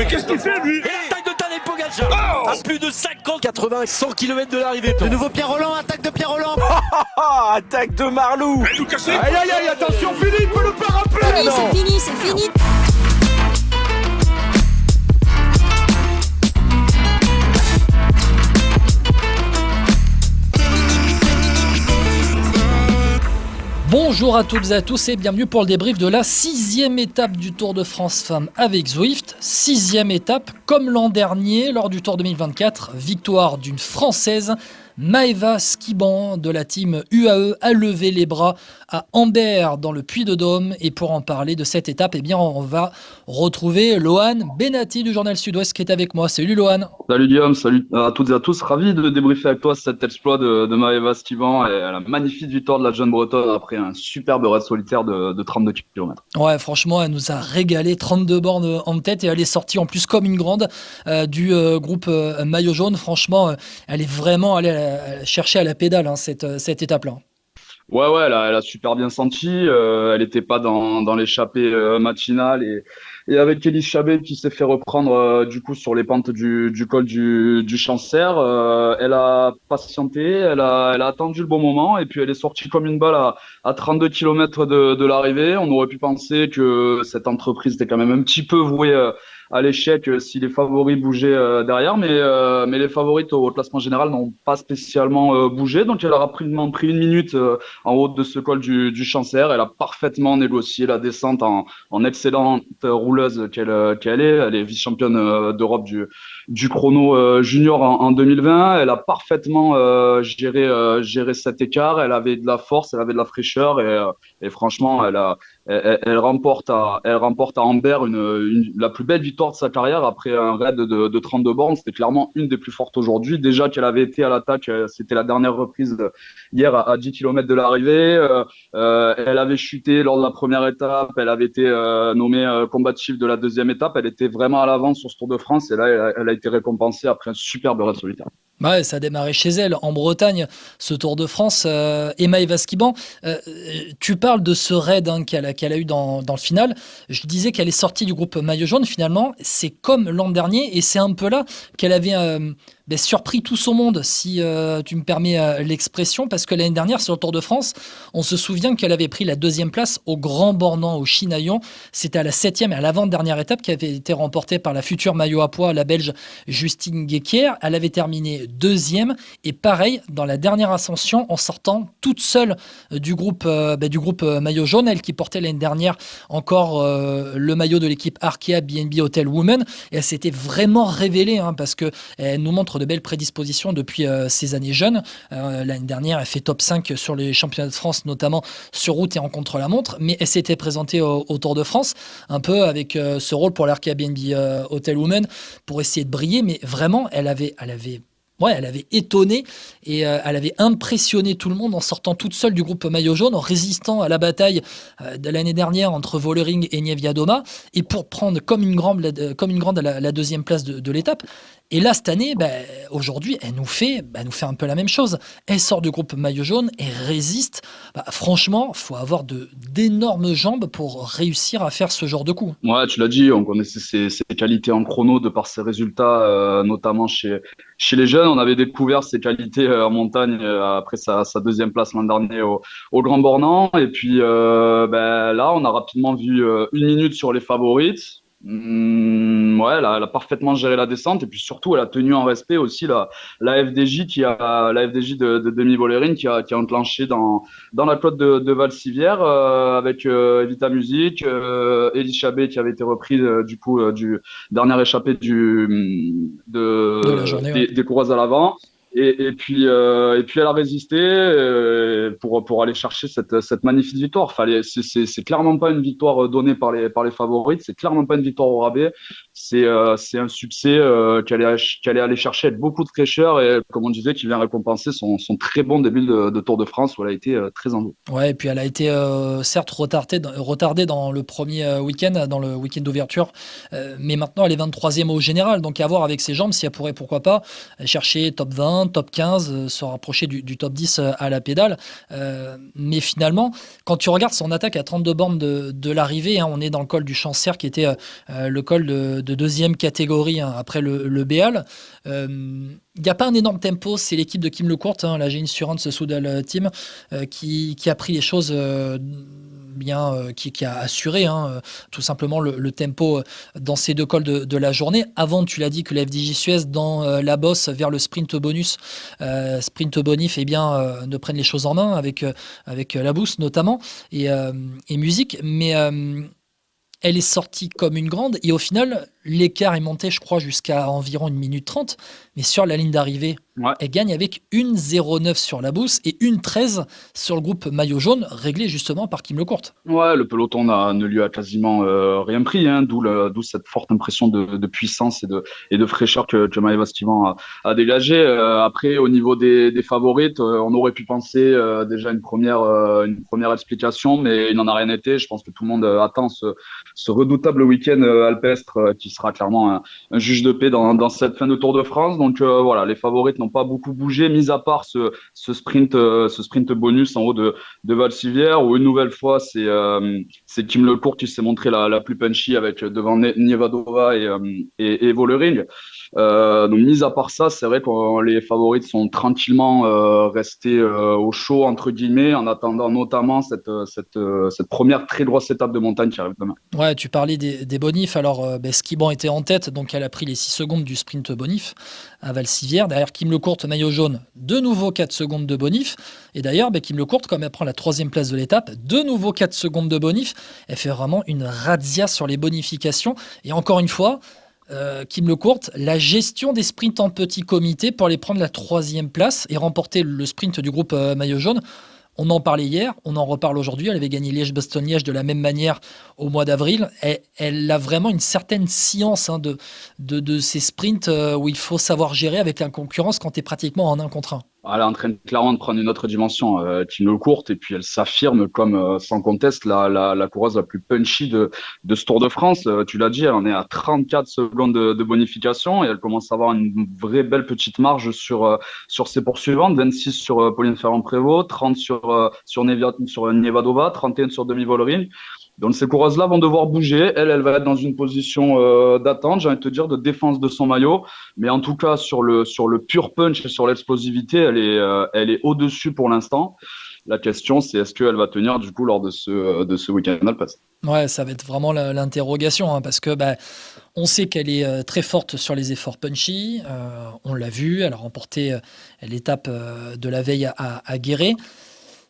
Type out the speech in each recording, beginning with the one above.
mais qu'est-ce qu'il fait, lui? Et l'attaque de Tadej Pogacar à plus de 50, 80, 100 km de l'arrivée. De nouveau Pierre Rolland, attaque de Pierre Rolland. Attaque de Marlou. Aïe, aïe, aïe, attention, Philippe peut le pas rappeler. C'est fini. Bonjour à toutes et à tous et bienvenue pour le débrief de la 6e étape du Tour de France Femmes avec Zwift. 6e étape, comme l'an dernier, lors du Tour 2024, victoire d'une Française. Maëva Skiban de la team UAE a levé les bras à Ambert dans le Puy-de-Dôme. Et pour en parler de cette étape, eh bien, on va retrouver Lohan Benati du Journal Sud-Ouest qui est avec moi. Salut Lohan. Salut Guillaume, salut à toutes et à tous. Ravi de débriefer avec toi cet exploit de Maëva Skiban et la magnifique victoire de la jeune Bretonne après un superbe raid solitaire de 32 km. Ouais, franchement, elle nous a régalé. 32 bornes en tête et elle est sortie en plus comme une grande du groupe Maillot Jaune. Franchement, elle est vraiment allée chercher à la pédale cette étape-là. Ouais, elle a super bien senti. Elle n'était pas dans l'échappée matinale et avec Elise Chabet qui s'est fait reprendre du coup sur les pentes du col du Chancer. Elle a patienté, elle a attendu le bon moment et puis elle est sortie comme une balle à 32 km de l'arrivée. On aurait pu penser que cette entreprise était quand même un petit peu vouée à l'échec si les favoris bougeaient derrière, mais les favorites au classement général n'ont pas spécialement bougé. Donc elle a rapidement pris une minute en haut de ce col du Chancer. Elle a parfaitement négocié la descente en excellente rouleuse qu'elle est. Elle est vice-championne d'Europe du chrono junior en 2020. Elle a parfaitement géré cet écart. Elle avait de la force, elle avait de la fraîcheur et franchement, elle remporte à Ambert la plus belle victoire de sa carrière après un raid de 32 bornes. C'était clairement une des plus fortes aujourd'hui. Déjà qu'elle avait été à l'attaque, c'était la dernière reprise hier à 10 km de l'arrivée. Elle avait chuté lors de la première étape. Elle avait été nommée combative de la deuxième étape. Elle était vraiment à l'avance sur ce Tour de France et là, elle a été récompensée après un superbe raid solitaire. Ouais, ça a démarré chez elle, en Bretagne, ce Tour de France. Et Maëva Skiban, tu parles de ce raid qu'elle a eu dans le final. Je disais qu'elle est sortie du groupe Maillot Jaune, finalement. C'est comme l'an dernier, et c'est un peu là qu'elle avait surpris tout son monde, si tu me permets l'expression, parce que l'année dernière, sur le Tour de France, on se souvient qu'elle avait pris la 2e place au Grand Bornand, au Chinaillon. C'était à la 7e et à l'avant-dernière étape qui avait été remportée par la future maillot à pois, la Belge Justine Guéquière. Elle avait terminé 2e et pareil, dans la dernière ascension, en sortant toute seule du groupe Maillot Jaune, elle qui portait l'année dernière encore le maillot de l'équipe Arkea BNB Hotel Women. Et elle s'était vraiment révélée parce qu'elle nous montre de belles prédispositions depuis ses années jeunes. L'année dernière, elle fait top 5 sur les championnats de France, notamment sur route et en contre-la-montre, mais elle s'était présentée au Tour de France, un peu avec ce rôle pour l'Arkea BNB Hotel Women, pour essayer de briller, mais vraiment, elle avait étonné et elle avait impressionné tout le monde en sortant toute seule du groupe Maillot Jaune, en résistant à la bataille de l'année dernière entre Vollering et Niewiadoma, et pour prendre comme une grande la 2e place de l'étape. Et là, cette année, aujourd'hui, elle nous fait un peu la même chose. Elle sort du groupe Maillot Jaune et résiste. Franchement, il faut avoir d'énormes jambes pour réussir à faire ce genre de coup. Ouais, tu l'as dit, on connaissait ses qualités en chrono de par ses résultats, notamment chez les jeunes. On avait découvert ses qualités en montagne après sa 2e place l'an dernier au Grand Bornand. Et puis là, on a rapidement vu une minute sur les favorites. Elle a parfaitement géré la descente et puis surtout elle a tenu en respect aussi la FDJ de Demi Vollering qui a enclenché dans la côte de Val-Sivière avec Evita Music, Elise Chabet qui avait été reprise du dernier échappé de la journée, des coureuses à l'avant. Et puis elle a résisté pour aller chercher cette magnifique victoire. C'est clairement pas une victoire donnée par les favorites, c'est clairement pas une victoire au rabais. C'est un succès qu'elle est allée chercher avec beaucoup de fraîcheur et comme on disait qui vient récompenser son très bon début de Tour de France où elle a été très en haut. Ouais, et puis elle a été certes retardée dans le premier week-end, dans le week-end d'ouverture, mais maintenant elle est 23e au général, donc à voir avec ses jambes si elle pourrait pourquoi pas chercher top 20 20, top 15, se rapprocher du top 10 à la pédale. Mais finalement, quand tu regardes son attaque à 32 bornes de l'arrivée, hein, on est dans le col du Chancère qui était le col de deuxième catégorie, hein, après le Béal. Il n'y a pas un énorme tempo, c'est l'équipe de Kim Lecourt, hein, la G Insurance Soudal Team, qui a pris les choses bien, qui a assuré, hein, tout simplement le tempo dans ces deux cols de la journée. Avant, tu l'as dit que la FDJ Suez, dans la bosse vers le sprint bonus, sprint bonif, eh bien, ne prennent les choses en main avec la boost notamment et musique, mais elle est sortie comme une grande et au final, l'écart est monté, je crois, jusqu'à environ 1 minute 30. Mais sur la ligne d'arrivée, Ouais. elle gagne avec 1,09 sur la boost et 1,13 sur le groupe maillot jaune, réglé justement par Kim Lecourt. Ouais, le peloton ne lui a quasiment rien pris, hein, d'où cette forte impression de puissance et de fraîcheur que Maëva Stivan a dégagé. Après, au niveau des favorites, on aurait pu penser déjà une première explication, mais il n'en a rien été. Je pense que tout le monde attend ce redoutable week-end alpestre qui sera clairement un juge de paix dans cette fin de Tour de France. Donc voilà, les favorites n'ont pas beaucoup bougé, mis à part ce sprint bonus en haut de Valsivière, où une nouvelle fois, c'est Kim Lecourt qui s'est montré la plus punchy avec devant Nievadova et Vollering. Donc, mis à part ça, c'est vrai que les favorites sont tranquillement restés au chaud, entre guillemets, en attendant notamment cette première très grosse étape de montagne qui arrive demain. Ouais, tu parlais des bonifs. Alors, Skiban était en tête, donc elle a pris les 6 secondes du sprint bonif à Valsivière. Derrière, Kim Lecourt, maillot jaune, de nouveau 4 secondes de bonif. Et d'ailleurs, Kim Lecourt, comme elle prend la 3e place de l'étape, de nouveau 4 secondes de bonif. Elle fait vraiment une razzia sur les bonifications. Et encore une fois, Kim Lecourt, la gestion des sprints en petit comité pour aller prendre la 3e place et remporter le sprint du groupe maillot jaune. On en parlait hier, on en reparle aujourd'hui. Elle avait gagné Liège-Bastogne-Liège de la même manière au mois d'avril. Elle a vraiment une certaine science, hein, de ces sprints où il faut savoir gérer avec la concurrence quand tu es pratiquement en 1 contre 1. Elle est en train clairement de prendre une autre dimension, Kim Lecourt, et puis elle s'affirme comme, sans conteste, la coureuse la plus punchy de ce Tour de France. Tu l'as dit, elle en est à 34 secondes de bonification et elle commence à avoir une vraie belle petite marge sur ses poursuivantes. 26 sur Pauline Ferrand-Prévot, 30 sur Nievadova, 31 sur Demi Vollering. Donc ces coureuses-là vont devoir bouger. Elle va être dans une position d'attente, j'ai envie de te dire, de défense de son maillot. Mais en tout cas, sur le pur punch et sur l'explosivité, elle est au-dessus pour l'instant. La question, c'est est-ce qu'elle va tenir du coup lors de ce week-end alpestre. Ouais, ça va être vraiment l'interrogation, hein, parce que on sait qu'elle est très forte sur les efforts punchy. On l'a vu, elle a remporté l'étape de la veille à Guéret.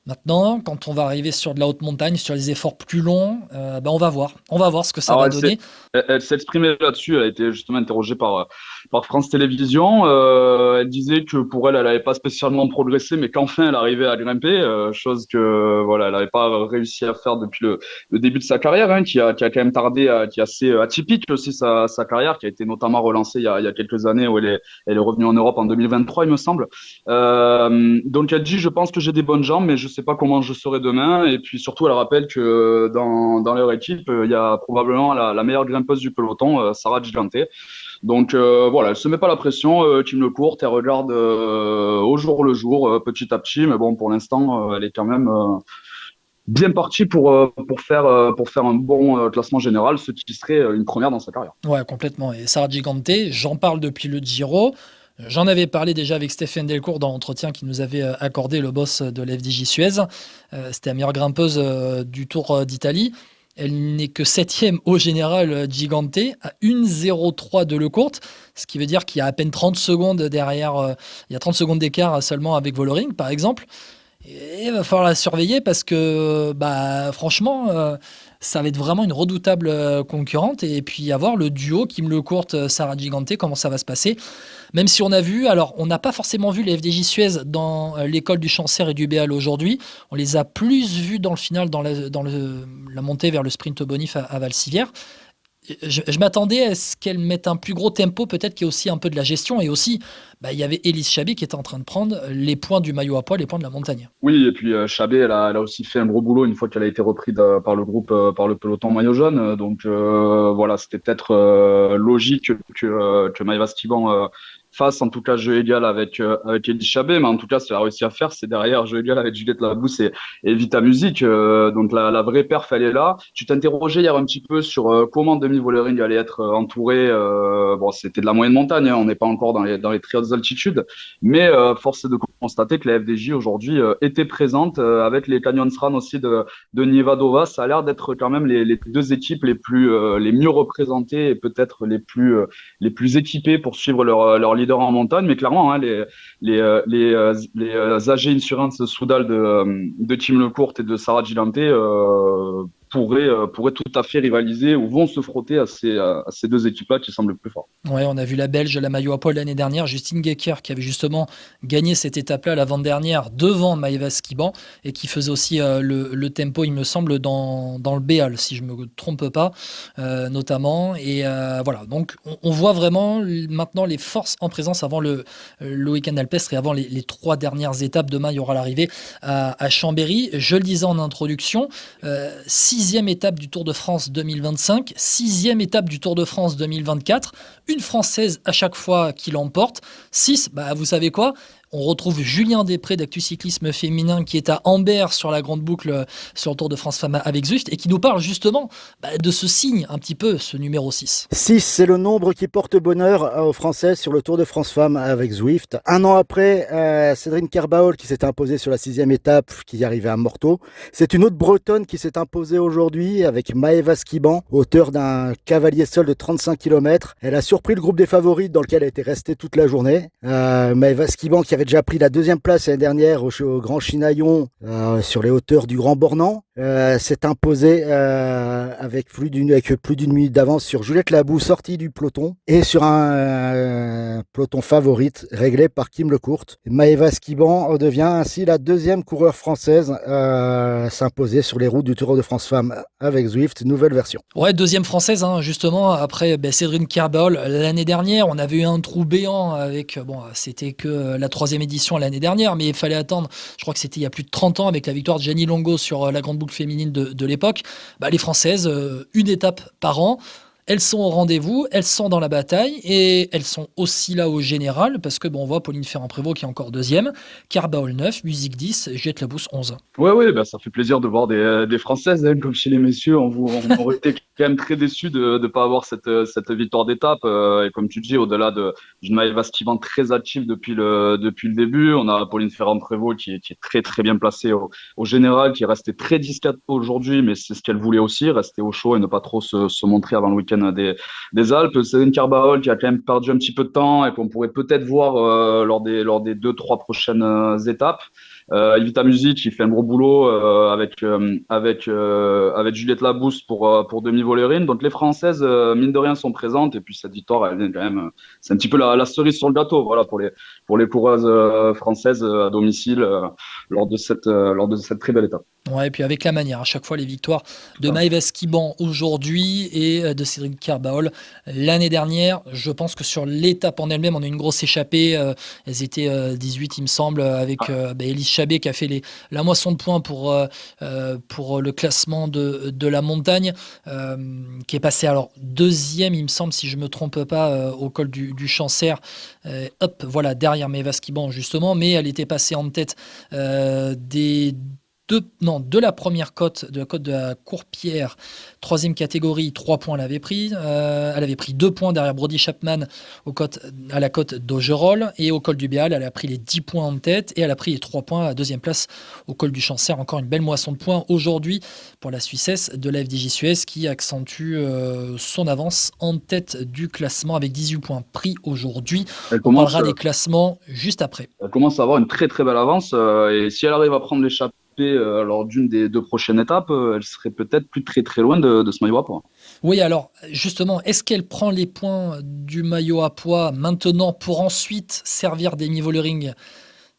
Maintenant, quand on va arriver sur de la haute montagne, sur les efforts plus longs, on va voir. On va voir ce que ça va donner. Elle s'est exprimée là-dessus. Elle a été justement interrogée par France Télévisions. Elle disait que pour elle n'avait pas spécialement progressé, mais qu'enfin elle arrivait à grimper, chose que voilà, elle n'avait pas réussi à faire depuis le début de sa carrière, hein, qui a quand même tardé, qui est assez atypique aussi sa carrière, qui a été notamment relancée il y a quelques années où elle est revenue en Europe en 2023, il me semble. Donc elle dit, je pense que j'ai des bonnes jambes, mais je sais pas comment je serai demain. Et puis surtout, elle rappelle que dans leur équipe, il y a probablement la meilleure grimpeuse du peloton, Sarah Gigante. Donc voilà, elle se met pas la pression, Kim Lecourt, elle regarde au jour le jour, petit à petit. Mais bon, pour l'instant, elle est quand même bien partie pour faire un bon classement général, ce qui serait une première dans sa carrière. Ouais, complètement. Et Sarah Gigante, j'en parle depuis le Giro. J'en avais parlé déjà avec Stéphane Delcourt dans l'entretien qui nous avait accordé, le boss de l'FDJ Suez. C'était la meilleure grimpeuse du Tour d'Italie. Elle n'est que 7e au général Gigante, à 1,03 de Lecourt, ce qui veut dire qu'il y a à peine 30 secondes derrière, il y a 30 secondes d'écart seulement avec Vollering, par exemple. Et il va falloir la surveiller parce que, franchement, ça va être vraiment une redoutable concurrente. Et puis, avoir le duo Kim Lecourt, Sarah Gigante, comment ça va se passer. Même si on a vu, alors on n'a pas forcément vu les FDJ Suez dans l'école du Chancère et du Béal aujourd'hui. On les a plus vus dans le final, dans la montée vers le sprint bonif à Valsivière. Je m'attendais à ce qu'elles mettent un plus gros tempo, peut-être qu'il y a aussi un peu de la gestion et aussi il y avait Élise Chabé qui était en train de prendre les points du maillot à pois, les points de la montagne. Oui, et puis Chabé, elle a aussi fait un gros boulot une fois qu'elle a été reprise par le groupe, par le peloton maillot jaune. Donc voilà, c'était peut-être logique que Maëva Skiban fasse en tout cas jeu égal avec Élise Chabé, mais en tout cas, ce qu'elle a réussi à faire, c'est derrière jeu égal avec Juliette Labousse et Vita Music. Donc la vraie perf, elle est là. Tu t'interrogeais hier un petit peu sur comment Demi Vollering allait être entouré. Bon, c'était de la moyenne montagne, hein, on n'est pas encore dans les très hautes altitudes, mais force est de constater que la FDJ aujourd'hui était présente avec les Canyon SRAM aussi de Nevadova. Ça a l'air d'être quand même les deux équipes les mieux représentées et peut-être les plus équipées pour suivre leur leader en montagne. Mais clairement, hein, les AG Insurance Soudal de Tim Lecourt et de Sarah Gilante pourraient tout à fait rivaliser ou vont se frotter à ces deux équipes-là qui semblent plus fortes. Ouais, on a vu la Belge, la maillot à poil l'année dernière, Justine Gecker, qui avait justement gagné cette étape-là l'avant-dernière devant Maëva Skiban et qui faisait aussi le tempo, il me semble, dans le Béal, si je ne me trompe pas, notamment. Et voilà, donc on voit vraiment maintenant les forces en présence avant le week-end alpestre et avant les 3 dernières étapes. Demain, il y aura l'arrivée à Chambéry. Je le disais en introduction, 6e étape du Tour de France 2025, 6e étape du Tour de France 2024, une Française à chaque fois qui l'emporte. 6, vous savez quoi ? On retrouve Julien Després d'Actu Cyclisme Féminin qui est à Ambert sur la grande boucle sur le Tour de France Femmes avec Zwift et qui nous parle justement de ce signe un petit peu, ce numéro 6. 6, c'est le nombre qui porte bonheur aux Françaises sur le Tour de France Femmes avec Zwift. Un an après, Cédrine Kerbaol qui s'est imposée sur la 6e étape, qui y arrivait à Morteau. C'est une autre Bretonne qui s'est imposée aujourd'hui avec Maëva Skiban, auteur d'un cavalier seul de 35 km. Elle a surpris le groupe des favorites dans lequel elle était restée toute la journée. Maëva Skiban qui avait déjà pris la 2e place l'année dernière au Grand Chinaillon sur les hauteurs du Grand Bornand, s'est imposée avec plus d'une minute d'avance sur Juliette Labou, sortie du peloton, et sur un peloton favorite réglé par Kim Lecourt. Maëva Skiban devient ainsi la 2e coureur française s'imposer sur les routes du Tour de France Femmes avec Zwift, nouvelle version. Ouais, 2e française, hein, justement, après Cédrine Kerbaol l'année dernière. On avait eu un trou béant avec, c'était que la 3e édition l'année dernière, mais il fallait attendre, je crois que c'était il y a plus de 30 ans avec la victoire de Jenny Longo sur la grande boucle féminine de l'époque. Les Françaises, une étape par an. Elles sont au rendez-vous, elles sont dans la bataille et elles sont aussi là au général parce que on voit Pauline Ferrand-Prévot qui est encore 2e, Kerbaol 9, Musique 10, Juliette Labousse 11. Oui, ça fait plaisir de voir des Françaises, hein, comme chez les messieurs. On aurait été quand même très déçus de ne pas avoir cette victoire d'étape. Et comme tu dis, au-delà d'une Maëva Skiban très active depuis le début, on a Pauline Ferrand-Prévot qui est très très bien placée au général, qui est restée très discrète aujourd'hui, mais c'est ce qu'elle voulait aussi, rester au chaud et ne pas trop se montrer avant le week-end des Alpes. Cédrine Kerbaol qui a quand même perdu un petit peu de temps et qu'on pourrait peut-être voir lors des 2-3 prochaines étapes. Vita Music qui fait un gros boulot avec Juliette Labousse pour Demi Vollering. Donc les Françaises mine de rien sont présentes et puis cette victoire elle vient quand même, c'est un petit peu la cerise sur le gâteau, voilà, pour les coureuses françaises à domicile lors de cette très belle étape. Ouais, et puis avec la manière, à chaque fois les victoires de Maëva Skiban aujourd'hui et de Cédrine Kerbaol l'année dernière. Je pense que sur l'étape en elle-même, on a une grosse échappée. Elles étaient 18, il me semble, avec Élise Chabé qui a fait la moisson de points pour le classement de la montagne, qui est passée alors 2e, il me semble, si je ne me trompe pas, au col du Chancer. Voilà, derrière Maëva Skiban justement, mais elle était passée en tête de la première côte, de la côte de la Courpierre, 3e catégorie, 3 points elle avait pris. Elle avait pris 2 points derrière Brody Chapman à la côte d'Augerolles, et au col du Béal, elle a pris les 10 points en tête et elle a pris les 3 points à la 2e place au col du Chancer. Encore une belle moisson de points aujourd'hui pour la Suissesse de la FDJ Suez qui accentue son avance en tête du classement avec 18 points pris aujourd'hui. On parlera des classements juste après. Elle commence à avoir une très très belle avance et si elle arrive à prendre l'échappée lors d'une des 2 prochaines étapes, elle serait peut-être plus très très loin de ce maillot à pois. Oui, alors justement, est-ce qu'elle prend les points du maillot à pois maintenant pour ensuite servir Demi Vollering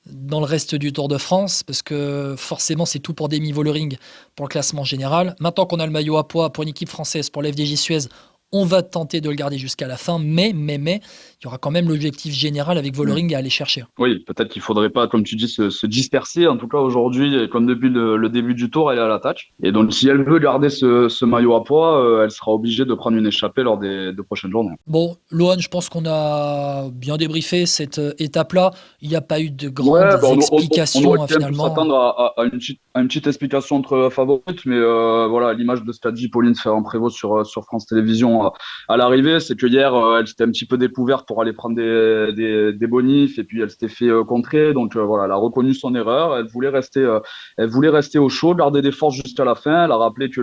dans le reste du Tour de France? Parce que forcément, c'est tout pour Demi Vollering pour le classement général. Maintenant qu'on a le maillot à pois pour une équipe française, pour l'FDJ Suez, on va tenter de le garder jusqu'à la fin, mais, il y aura quand même l'objectif général avec Vollering à aller chercher. Oui, peut-être qu'il faudrait pas, comme tu dis, se disperser. En tout cas, aujourd'hui, comme depuis le début du tour, elle est à l'attaque. Et donc, si elle veut garder ce maillot à poids, elle sera obligée de prendre une échappée lors des 2 prochaines journées. Bon, Lohan, je pense qu'on a bien débriefé cette étape-là. Il n'y a pas eu de grandes explications on aurait pu finalement. s'attendre à une petite explication entre favorites, mais voilà, l'image de ce qu'a dit Pauline Ferrand-Prévot sur France Télévisions à l'arrivée, c'est que hier, elle s'était un petit peu découverte pour aller prendre des bonifs, et puis elle s'était fait contrer. Donc voilà, elle a reconnu son erreur. Elle voulait rester au chaud, garder des forces jusqu'à la fin. Elle a rappelé que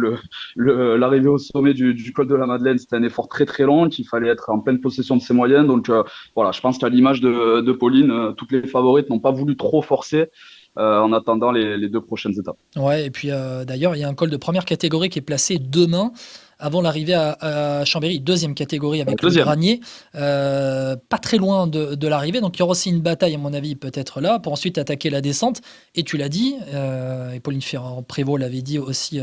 l'arrivée au sommet du col de la Madeleine, c'était un effort très très long, qu'il fallait être en pleine possession de ses moyens. Donc voilà, je pense qu'à l'image de Pauline, toutes les favorites n'ont pas voulu trop forcer en attendant les 2 prochaines étapes. Ouais, et puis d'ailleurs, il y a un col de première catégorie qui est placé demain, avant l'arrivée à Chambéry, deuxième catégorie avec le Granier, pas très loin de l'arrivée. Donc il y aura aussi une bataille, à mon avis, peut-être là, pour ensuite attaquer la descente. Et tu l'as dit, et Pauline Ferrand-Prévot l'avait dit aussi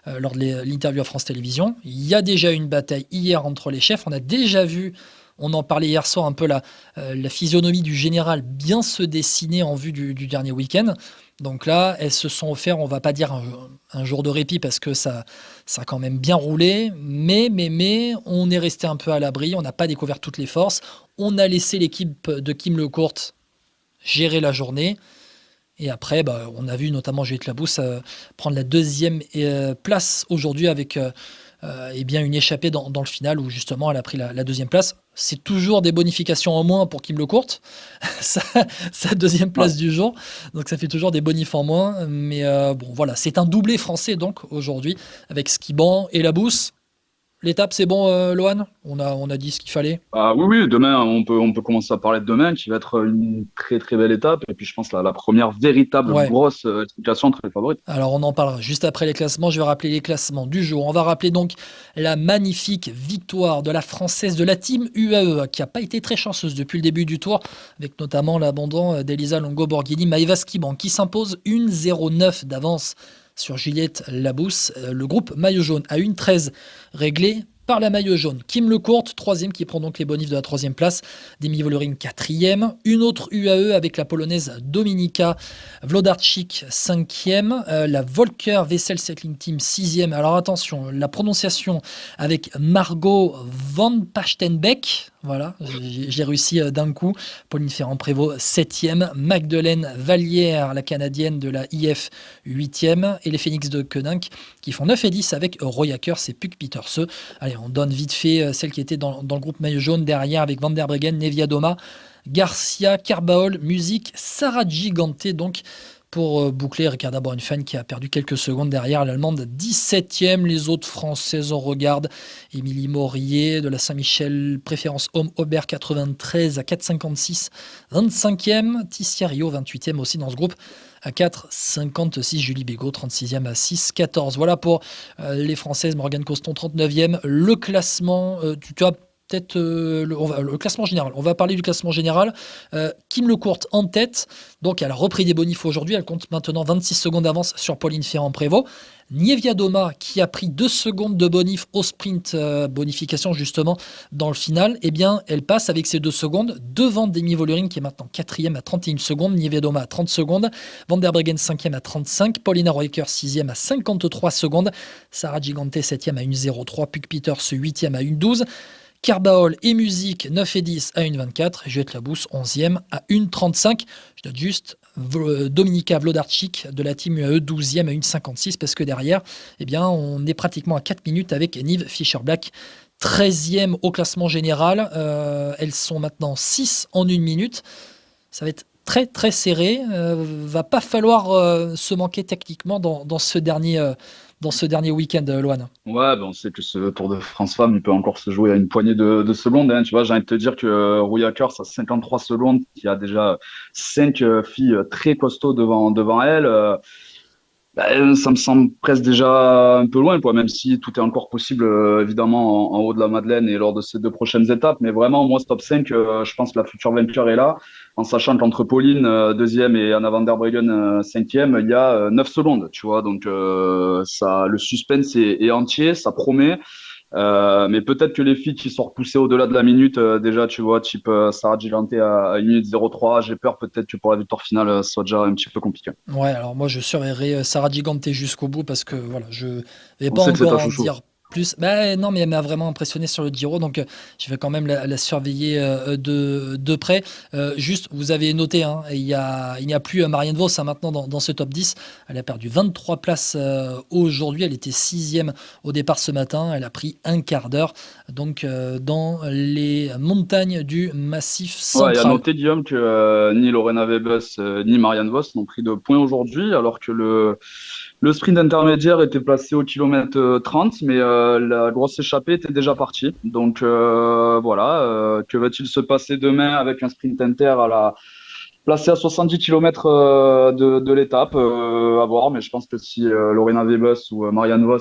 lors de l'interview à France Télévisions, il y a déjà eu une bataille hier entre les chefs. On a déjà vu, on en parlait hier soir, un peu la physionomie du général bien se dessiner en vue du dernier week-end. Donc là, elles se sont offertes, on va pas dire un jour de répit parce que ça a quand même bien roulé, mais on est resté un peu à l'abri, on n'a pas découvert toutes les forces, on a laissé l'équipe de Kim Lecourt gérer la journée. Et après, on a vu notamment Juliette Labousse prendre la deuxième place aujourd'hui avec une échappée dans le final où justement elle a pris la deuxième place. C'est toujours des bonifications en moins pour Kim Lecourt, sa deuxième place du jour. Donc ça fait toujours des bonifs en moins. Mais voilà, c'est un doublé français donc aujourd'hui avec Skiban et Labousse. L'étape, c'est bon, Lohan ? On a dit ce qu'il fallait. Oui, demain, on peut commencer à parler de demain, qui va être une très très belle étape. Et puis je pense la première véritable grosse explication entre les favorites. Alors on en parlera juste après les classements. Je vais rappeler les classements du jour. On va rappeler donc la magnifique victoire de la Française de la team UAE, qui n'a pas été très chanceuse depuis le début du tour, avec notamment l'abandon d'Elisa Longo-Borghini, Maëva Skiban, qui s'impose 1,09 d'avance sur Juliette Labousse. Le groupe Maillot Jaune a 1,13 réglé par la Maillot Jaune. Kim Lecourt, 3e, qui prend donc les bonifs de la 3e place. Demi Vollering, 4e. Une autre UAE avec la Polonaise Dominika Wlodarczyk, 5e. La Volker Wessel Cycling Team, 6e. Alors attention, la prononciation avec Margot Van Pachtenbeck. Voilà, j'ai réussi d'un coup. Pauline Ferrand-Prévot, 7e. Magdeleine Vallière, la Canadienne de la IF, 8e. Et les Phoenix de Koninck qui font 9 et 10 avec Roy Akers et Puck Pieterse. Allez, on donne vite fait celle qui était dans le groupe Maillot Jaune derrière avec Van der Breggen, Neviadoma, Garcia, Carbaol, Musique, Sarah Gigante donc pour boucler. Ricarda Bornfan qui a perdu quelques secondes derrière l'Allemande, 17e. Les autres Françaises, on regarde Émilie Maurier de la Saint-Michel Préférence Homme Aubert 93 à 4,56, 25e. Tissia Rio 28e aussi dans ce groupe à 4,56. Julie Bégaud 36e à 6,14. Voilà pour les Françaises. Morgane Coston 39e. Le classement, tu as peut-être le classement général. On va parler du classement général. Kim Lecourt en tête. Donc, elle a repris des bonifs aujourd'hui. Elle compte maintenant 26 secondes d'avance sur Pauline Ferrand-Prévot. Neviadoma qui a pris 2 secondes de bonif au sprint bonification justement dans le final. Eh bien, elle passe avec ces 2 secondes devant Demi Vollering qui est maintenant 4e à 31 secondes. Neviadoma à 30 secondes. Van der Breggen 5e à 35. Paulina Royker 6e à 53 secondes. Sarah Gigante 7e à 1,03. Puck Peters 8e à 1,12. Carbaol et Musique, 9 et 10 à 1,24. Juliette Labousse, 11e à 1,35. Je note juste Dominika Wlodarczyk de la team UAE, 12e à 1,56 parce que derrière, eh bien, on est pratiquement à 4 minutes avec Nive Fischer-Black, 13e au classement général. Elles sont maintenant 6 en 1 minute. Ça va être très très serré. Va pas falloir se manquer techniquement dans ce dernier week-end, Lohan. Ouais, on sait que ce Tour de France Femmes, il peut encore se jouer à une poignée de secondes. Hein. Tu vois, j'ai envie de te dire que Roy Akers a 53 secondes, qui a déjà 5 filles très costauds devant elle. Ça me semble presque déjà un peu loin, quoi, même si tout est encore possible, évidemment, en haut de la Madeleine et lors de ces 2 prochaines étapes. Mais vraiment, moi, ce top 5, je pense que la future vainqueur est là, en sachant qu'entre Pauline, 2e, et Anna van der Breggen, 5e, il y a 9 secondes, tu vois. Donc, le suspense est entier, ça promet. Mais peut-être que les filles qui sont repoussées au-delà de la minute, déjà, tu vois, type Sarah Gigante à 1 minute 03, j'ai peur peut-être que pour la victoire finale, ce soit déjà un petit peu compliqué. Ouais, alors moi je surveillerai Sarah Gigante jusqu'au bout parce que voilà, je vais On pas sait que c'est ta encore en chouchou. dire plus. Bah non, mais elle m'a vraiment impressionné sur le Giro, donc je vais quand même la surveiller de près. Juste, vous avez noté, hein, il n'y a plus Marianne Vos hein, maintenant dans ce top 10. Elle a perdu 23 places aujourd'hui. Elle était sixième au départ ce matin. Elle a pris un quart d'heure donc dans les montagnes du Massif Ouais, il y a central. noté, Guillaume, que ni Lorena Wiebes ni Marianne Vos n'ont pris de points aujourd'hui, alors que le sprint intermédiaire était placé au kilomètre 30, mais la grosse échappée était déjà partie. Donc voilà, que va-t-il se passer demain avec un sprint inter placé à 70 km de l'étape, à voir, mais je pense que si Lorena Wiebes ou Marianne Vos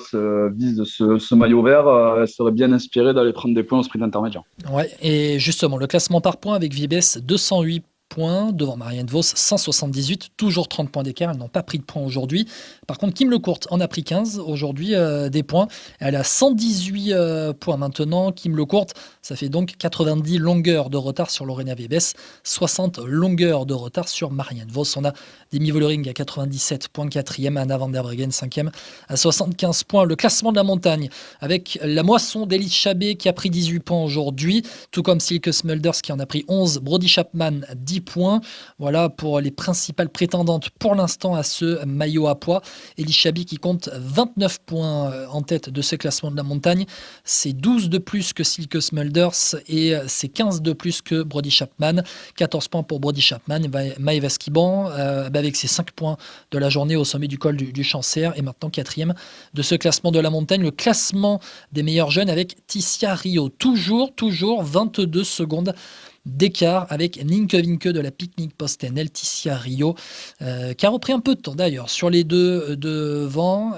visent ce maillot vert, elle serait bien inspirée d'aller prendre des points au sprint intermédiaire. Ouais, et justement, le classement par points avec Vibes, 208 points, devant Marianne Vos, 178, toujours 30 points d'écart, elles n'ont pas pris de points aujourd'hui. Par contre, Kim Lecourt en a pris 15 aujourd'hui, des points. Elle a 118 points maintenant. Kim Lecourt, ça fait donc 90 longueurs de retard sur Lorena Wiebes, 60 longueurs de retard sur Marianne Vos. On a Demi Vollering à 97 points, 4e, Anna van der Breggen, 5e, à 75 points. Le classement de la montagne, avec la moisson d'Elise Chabet qui a pris 18 points aujourd'hui, tout comme Silke Smulders qui en a pris 11, Brody Chapman 10 points. Voilà pour les principales prétendantes pour l'instant à ce maillot à pois. Elise Chabet qui compte 29 points en tête de ce classement de la montagne. C'est 12 de plus que Silke Smulders et c'est 15 de plus que Brody Chapman. 14 points pour Brody Chapman et Maëva Skiban avec ses 5 points de la journée au sommet du col du Chancer et maintenant 4e de ce classement de la montagne. Le classement des meilleurs jeunes avec Tissia Rio. Toujours 22 secondes d'écart avec Nienke Winke de la Picnic Post-NL, Tissia Rio, qui a repris un peu de temps d'ailleurs. Sur les deux devant,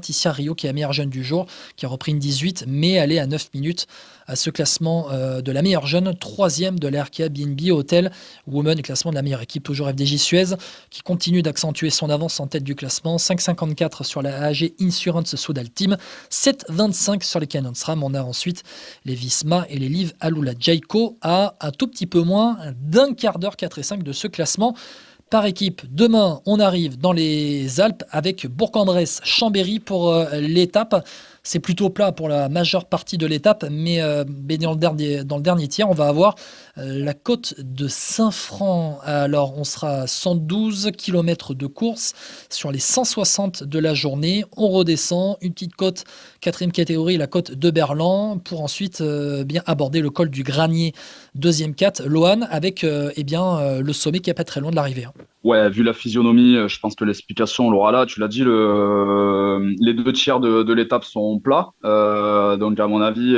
Tissia Rio qui est la meilleure jeune du jour, qui a repris une 18, mais elle est à 9 minutes à ce classement de la meilleure jeune, 3e de l'RKA BNB Hotel Women, classement de la meilleure équipe, toujours FDJ Suez, qui continue d'accentuer son avance en tête du classement, 5,54 sur la AG Insurance Soudal Team, 7,25 sur les Canyon SRAM. On a ensuite les Visma et les Liv Alula Jaiko à un tout petit peu moins d'un quart d'heure, 4 et 5 de ce classement par équipe. Demain, on arrive dans les Alpes avec Bourg-en-Bresse, Chambéry pour l'étape. C'est plutôt plat pour la majeure partie de l'étape, mais dans le dernier tiers, on va avoir la côte de Saint-Franc. Alors, on sera à 112 km de course sur les 160 de la journée. On redescend, une petite côte, 4e catégorie, la côte de Berlan, pour ensuite bien aborder le col du Granier, 2e 4, Loane, avec le sommet qui n'est pas très loin de l'arrivée. Ouais, vu la physionomie, je pense que l'explication, on l'aura là. Tu l'as dit, les 2 tiers de l'étape sont plats. Donc, à mon avis,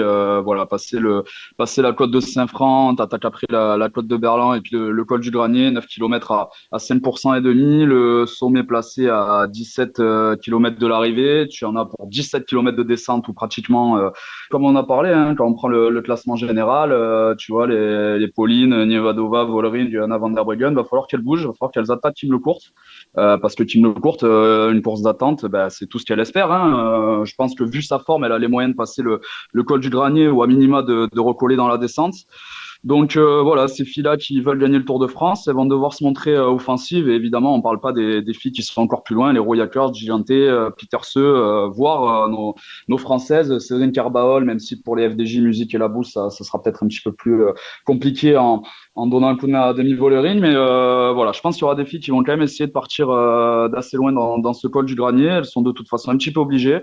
passer la côte de Saint-Franc, t'attaques après la côte de Berlan et puis le col du Granier, 9 km à 5% et demi. Le sommet placé à 17 km de l'arrivée. Tu en as pour 17 km de descente ou pratiquement, comme on a parlé, hein, quand on prend le classement général, tu vois, les Pauline, Nievadova, Vollering, Anna van der Breggen, va falloir qu'elles bougent, va falloir qu'elles attaquent Kim Lecourt, parce que Kim Lecourt, une course d'attente, c'est tout ce qu'elle espère. Hein. Je pense que vu sa forme, elle a les moyens de passer le col du Granier ou à minima de recoller dans la descente. Donc voilà, ces filles-là qui veulent gagner le Tour de France, elles vont devoir se montrer offensives. Et évidemment, on ne parle pas des filles qui sont encore plus loin, les Royakers, Gigante, Peterse, voire nos Françaises, Céline Carbaol, même si pour les FDJ Musique et la Bourse, ça sera peut-être un petit peu plus compliqué en donnant un coup de main à Demi Vollering. Mais voilà, je pense qu'il y aura des filles qui vont quand même essayer de partir d'assez loin dans ce col du Granier. Elles sont de toute façon un petit peu obligées.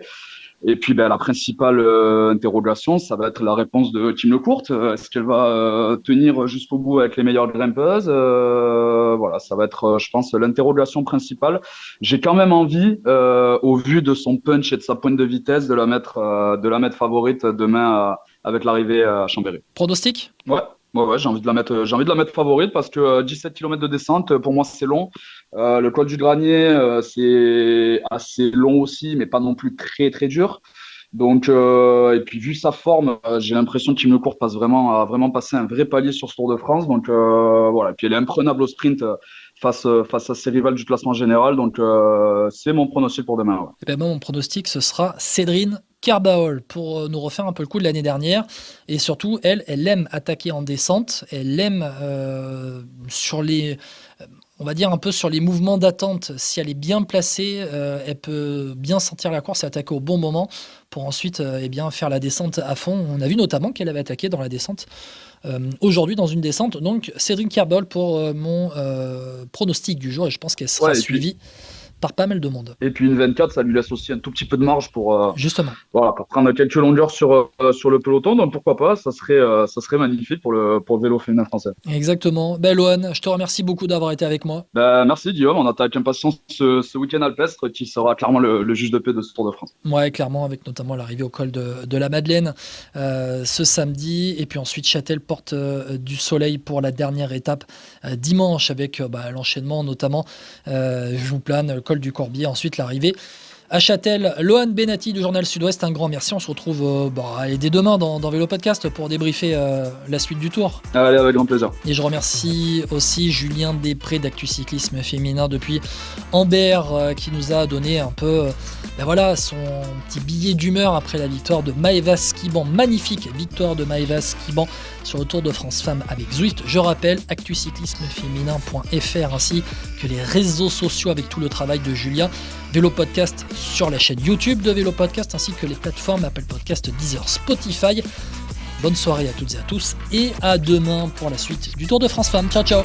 Et puis la principale interrogation, ça va être la réponse de Kim Lecourt. Est-ce qu'elle va tenir jusqu'au bout avec les meilleures grimpeuses? Voilà, ça va être, je pense, l'interrogation principale. J'ai quand même envie, au vu de son punch et de sa pointe de vitesse, de la mettre favorite demain avec l'arrivée à Chambéry. Pronostic? Ouais, j'ai envie de la mettre favorite parce que 17 km de descente, pour moi, c'est long. Le col du Granier, c'est assez long aussi, mais pas non plus très, très dur. Donc, et puis, vu sa forme, j'ai l'impression que Kim Lecourt a vraiment passé un vrai palier sur ce Tour de France. Donc, voilà. Et puis, elle est imprenable au sprint face à ses rivales du classement général. Donc, c'est mon pronostic pour demain. Ouais. Mon pronostic, ce sera Cédrine Carbaol pour nous refaire un peu le coup de l'année dernière. Et surtout, elle aime attaquer en descente. Elle aime sur les... on va dire un peu sur les mouvements d'attente, si elle est bien placée, elle peut bien sentir la course et attaquer au bon moment pour ensuite faire la descente à fond. On a vu notamment qu'elle avait attaqué dans la descente aujourd'hui dans une descente. Donc Cédric Kerbal pour mon pronostic du jour et je pense qu'elle sera suivie par pas mal de monde. Et puis une 24, ça lui laisse aussi un tout petit peu de marge pour justement. Voilà, pour prendre quelques longueurs sur le peloton. Donc pourquoi pas, ça serait magnifique pour le vélo féminin français. Exactement. Lohan, je te remercie beaucoup d'avoir été avec moi. Merci Guillaume, on attend avec impatience ce week-end alpestre qui sera clairement le juge de paix de ce Tour de France. Ouais, clairement, avec notamment l'arrivée au col de la Madeleine ce samedi. Et puis ensuite, Châtel, porte du Soleil pour la dernière étape dimanche avec l'enchaînement notamment Jouplane, le col du Corbier, ensuite l'arrivée à Châtel. Lohan Benati du Journal Sud-Ouest, un grand merci. On se retrouve dès demain dans Vélo Podcast pour débriefer la suite du Tour. Allez, avec grand plaisir. Et je remercie aussi Julien Després d'Actu Cyclisme Féminin depuis Ambert qui nous a donné un peu son petit billet d'humeur après la victoire de Maëva Skiban. Magnifique victoire de Maëva Skiban sur le Tour de France Femmes avec Zwift. Je rappelle, actucyclismeféminin.fr ainsi que les réseaux sociaux avec tout le travail de Julien. Vélo Podcast sur la chaîne YouTube de Vélo Podcast ainsi que les plateformes Apple Podcast, Deezer, Spotify. Bonne soirée à toutes et à tous et à demain pour la suite du Tour de France Femmes. Ciao ciao.